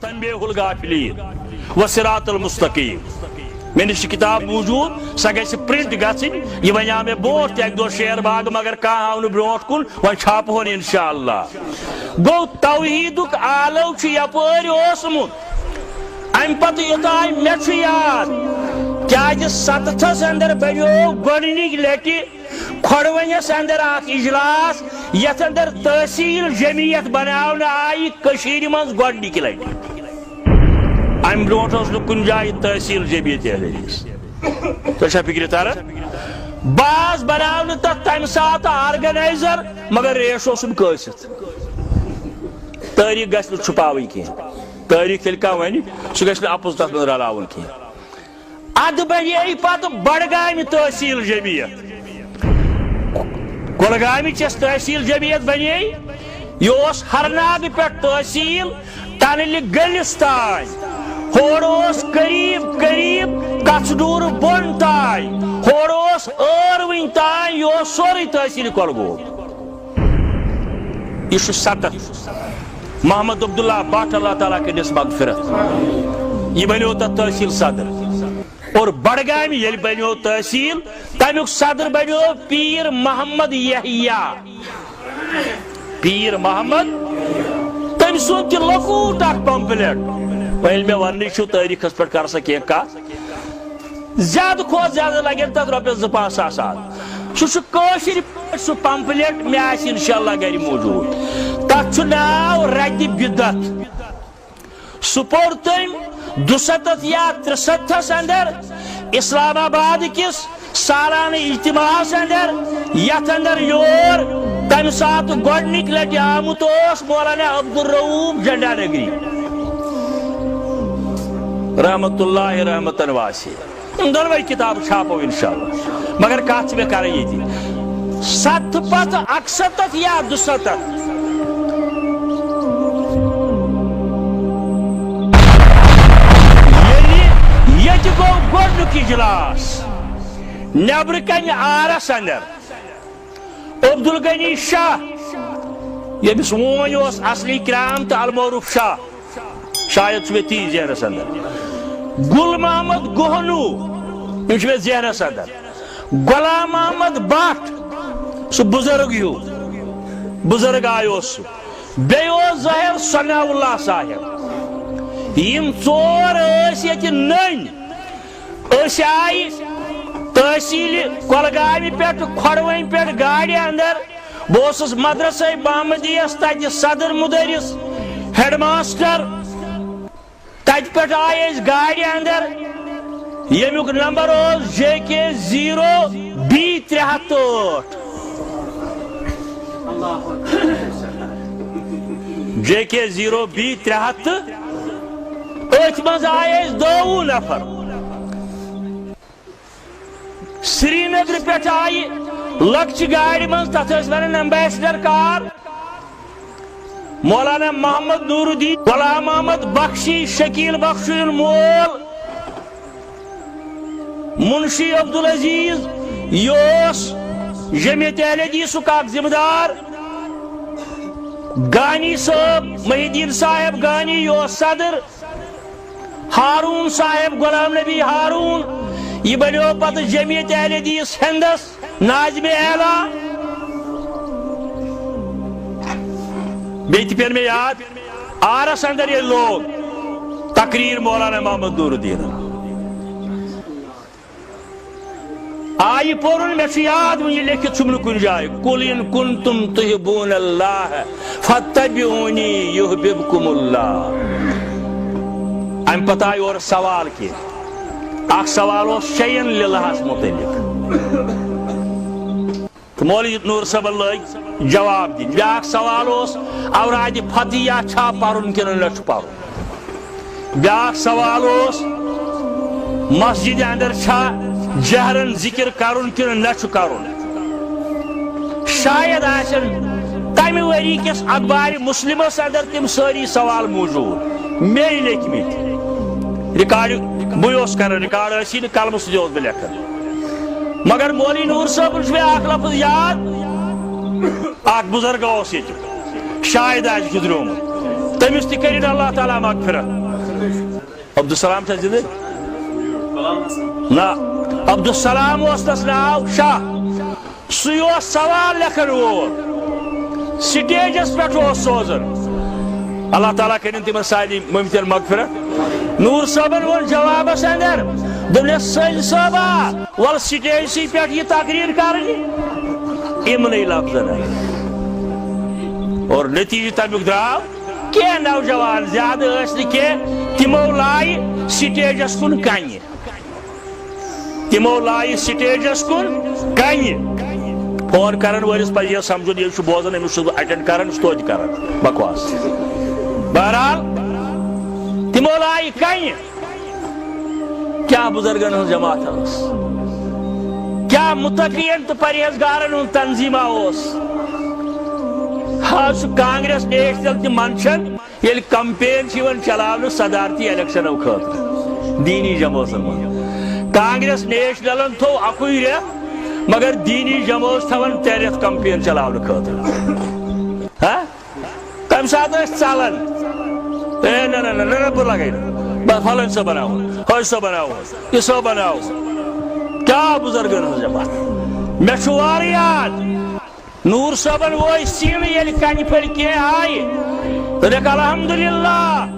تنبیہ الغافلین وصراط المستقیم میں نش کتاب موجود سہ گژھِ پرنٹ گژھٕنۍ یہ ونیو مے برونٹھ تہ اکہ دۄہ شیر باغ مگر کانٛہہ آو نہٕ برونٹھ کُن وۄنۍ چھاپہون انشاءاللہ گوٚو توحیدُک آلو چھُ یپٲرۍ اوسمُت امہِ پتہٕ یوٚتانۍ مےٚ چھُ یاد کیازِ 7تھس اندر بنیو گۄڈنِکۍ لٹہِ کھۄڈوٕنِس اندر اکھ اجلاس یتھ اندر تحصیل جمعیت بناونہٕ آیہِ کٔشیٖرِ منٛز گۄڈنِکہِ لٹہِ امہ برونٹھ اوس نہٕ کُنہِ جایہِ تحصیل جمعیت تۄہہِ چھا فکرِ تران باز بناونہٕ تتھ تمہِ ساتہٕ آرگنایزر مگر ریش اوسُم کٲسِتھ تٲریٖخ گژھِ نہٕ چھُپاوٕنۍ کینٛہہ تٲریٖخ ییٚلہِ کانٛہہ وَنہِ سُہ گژھِ نہٕ اپُز تتھ منٛز رلاوُن کینٛہہ ادٕ بنے پتہٕ بڈگامہِ تحصیل جمعیت کۄلگامِچ تحصیل جمعیت بنے یہ اوس ہرناگہٕ پٮ۪ٹھ تحصیل ٹنلہِ گٔلِس تانۍ ہور اوس قریب قریب کچڈور بۄن تانۍ ہور اوس ٲروٕنۍ تانۍ یہ اوس سورُے تحصیل کۄلگوم یہ چھُ 7 محمد عبداللہ بٹ اللہ تعالیٰ کٔرنِس مغفرت یہ بنیو تتھ تحصیل صدر اور بڈگامہِ ییٚلہِ بنیو تحصیل تمیُک صدر بنیو پیر محمد یحییٰ پیر محمد تٔمۍ سُنٛد تہِ لۄکُٹ اکھ پمپلیٹ وۄنۍ مےٚ وننٕے چھُ تٲریٖخس پٮ۪ٹھ کر سا کینٛہہ کتھ زیادٕ کھۄتہٕ زیادٕ لگن تتھ رۄپیس 2-5 ساس سُہ چھُ کٲشِرۍ پٲٹھۍ سُہ پمپلیٹ مےٚ آسہِ انشاءاللہ گرِ موٗجوٗد تتھ چھُ ناو رتہِ بدعت سُہ پوٚر تٔمۍ 200 یا 63 اندر اسلام آباد کس سالانہٕ اجتماعس اندر یتھ اندر یور تمہِ ساتہٕ گۄڈنِکۍ لٹہِ آمُت اوس مولانا عبدالرؤوف جنڈا نگری رحمت اللہ رحمتن واسع دۄنوے کتاب چھاپو انشاءاللہ مگر کتھ چھِ مےٚ کرٕنۍ ییٚتہِ 7 پتہٕ 71 یا 200 ییٚتہِ گوٚو گۄڈنیُک اجلاس نیبرٕ کنہِ آرس اندر عبدالغنی شاہ ییٚمِس ووٚن اوس اصلی کرام تہٕ المعروف شاہ شاید چھُ مےٚ تی ذہنس اندر گل محمد گوہنو یِم چھِ مےٚ ذہنس اندر غلام محمد بٹ سُہ بُزرگ ہیوٗ بُزرگ آیہِ اوس سُہ بیٚیہِ اوس ظٲہر ثناء اللہ صاحب یِم 4 ٲسۍ ییٚتہِ نٔنۍ أسۍ آیہِ تحصیل کۄلگامہِ پٮ۪ٹھ کھۄڈوٕنۍ پٮ۪ٹھ گاڑِ اندر بہٕ اوسُس مدرسے محمدیس تتہِ صدر مُدرِس ہیڈ ماسٹر تتہِ پٮ۪ٹھ آیہِ أسۍ گاڑِ اندر ییٚمیُک نمبر اوس JK0B 308 JK0B 308 أتھۍ منٛز آیہِ أسۍ 20 نفر سری نگر پٮ۪ٹھ آیہِ لۄکچہِ گاڑِ منٛز تتھ ٲسۍ ونان ایمبیسڈر کار مولانا محمد نور الدین غلام محمد بخشی شکیل بخشی مول منشی عبدالعزیز یہ اوس جمعیت اہل حدیثُک اکھ ذمہ دار گانی صٲب محی الدین صاحب گانی یہ اوس صدر ہارون صاحب غلام نبی ہارون یہ بنیو پتہٕ جمعیت اہل حدیث ہندس ناظمِ اعلیٰ بیٚیہِ تہِ پٮ۪ن مےٚ یاد آرس اندر ییٚلہِ لوگ تقریر مولانا محمد نور الدین آیہِ پوٚرُن مےٚ چھُ یاد وۄنۍ یہِ لیکھِتھ چھُم نہٕ کُنہِ جایہِ قُل اِن کُنتُم تُحِبوٗنَ اللّٰہ فَاتَّبِعُونِی یُحْبِبْکُمُ اللّٰہ امہِ پتہٕ آیہِ اورٕ سوال کینٛہہ اکھ سوال اوس شیٚین لِلہس مُتعلق تہٕ مولوی نوٗر صٲبن لٲگۍ جواب دِنۍ بیٛاکھ سوال اوس اورادِ فتحیہ چھا پرُن کِنہٕ نہ چھُ پرُن بیٛاکھ سوال اوس مسجدِ اندر چھا جہرن ذکر کرُن کِنہٕ نہ چھُ کرُن شاید آسن تمہِ ؤری کِس اخبارِ مسلمس اندر تِم سٲری سوال موٗجوٗد مے لیکھمٕتۍ رِکاڈ بٕے اوس کران رِکاڈ ٲسی نہٕ قلمہٕ سۭتۍ اوس بہٕ لیکھان مگر مولی نور صاحب میں اخ لفظ یاد اخ بزرگ اس یہ شاید آج گزرومت تمس تہ کرن اللہ تعالیٰ مغفرت عبدالسلام چھا زندہ نا عبدالسلام اس تس ناو شاہ سی سوال لکھن وول سٹیجس پہ سوزن اللہ تعالیٰ کرن تمن ساری ممتن مغفرت نور صاحبن وون جوابس اندر دس سل صٲبا ول سٹیج سی پہ یہ تقریر کرنی امنی لفظن اور نتیجہ تمیک درآو کی نوجوان زیادہ یس نہ تمو لائی سٹیجس کن کنہ تمو لائی سٹیجس کن کنہ فون کرن ولس پہ یہ سمجھن یہ بوزن امس اٹینڈ کران توتہ کران بکواس بہرحال تمو لائی کنہ کیا بزرگن ہن جماعت کیا متقین تو پرہیزگارن ہن تنظیمہ آج کانگریس نیشنل تہ منشن یل کمپین چلاو صدارتی الیکشنو خاطر دینی جماعتن من کانگریس نیشنلن تھو اکوئی ریت مگر دینی جماعت تھون 3 ریت کمپین چلاو خاطر تم سات چلان بہ لگے فلن سا بناو ہو سا بناو یہ سا بناو کیا بزرگن ہن جماعت مے چھ وار یاد نور صاحبن وہ سین یل کنہ پھل کی آئی تو دیکھ الحمدللہ